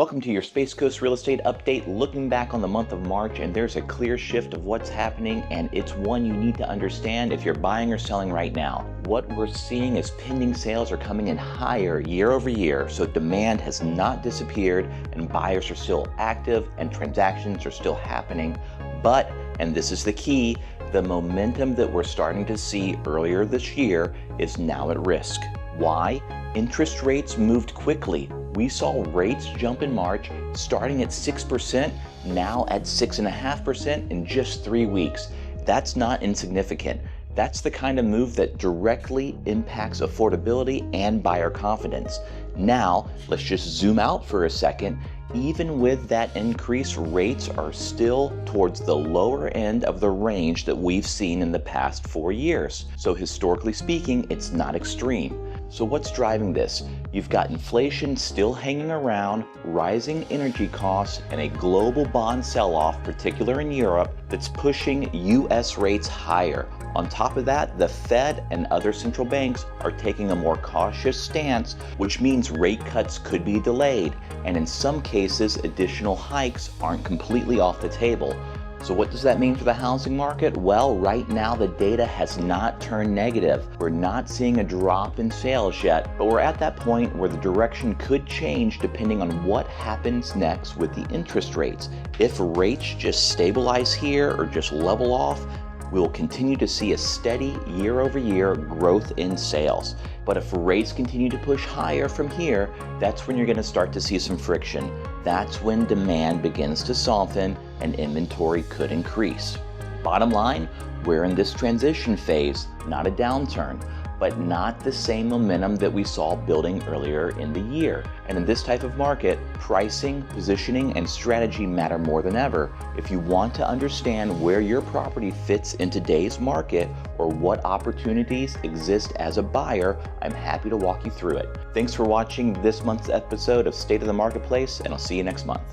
Welcome to your Space Coast Real Estate Update, looking back on the month of March, and there's a clear shift of what's happening, and it's one you need to understand if you're buying or selling right now. What we're seeing is pending sales are coming in higher year over year, so demand has not disappeared, and buyers are still active, and transactions are still happening. But, and this is the key, the momentum that we're starting to see earlier this year is now at risk. Why? Interest rates moved quickly. We saw rates jump in March, starting at 6%, now at 6.5% in just 3 weeks. That's not insignificant. That's the kind of move that directly impacts affordability and buyer confidence. Now, let's just zoom out for a second. Even with that increase, rates are still towards the lower end of the range that we've seen in the past 4 years. So historically speaking, it's not extreme. So what's driving this? You've got inflation still hanging around, rising energy costs, and a global bond sell-off, particularly in Europe, that's pushing U.S. rates higher. On top of that, the Fed and other central banks are taking a more cautious stance, which means rate cuts could be delayed, and in some cases, additional hikes aren't completely off the table. So what does that mean for the housing market? Well, right now the data has not turned negative. We're not seeing a drop in sales yet, but we're at that point where the direction could change depending on what happens next with the interest rates. If rates just stabilize here or just level off, we will continue to see a steady year-over-year growth in sales. But if rates continue to push higher from here, that's when you're going to start to see some friction. That's when demand begins to soften and inventory could increase. Bottom line, we're in this transition phase, not a downturn, but not the same momentum that we saw building earlier in the year. And in this type of market, pricing, positioning, and strategy matter more than ever. If you want to understand where your property fits in today's market or what opportunities exist as a buyer, I'm happy to walk you through it. Thanks for watching this month's episode of State of the Marketplace, and I'll see you next month.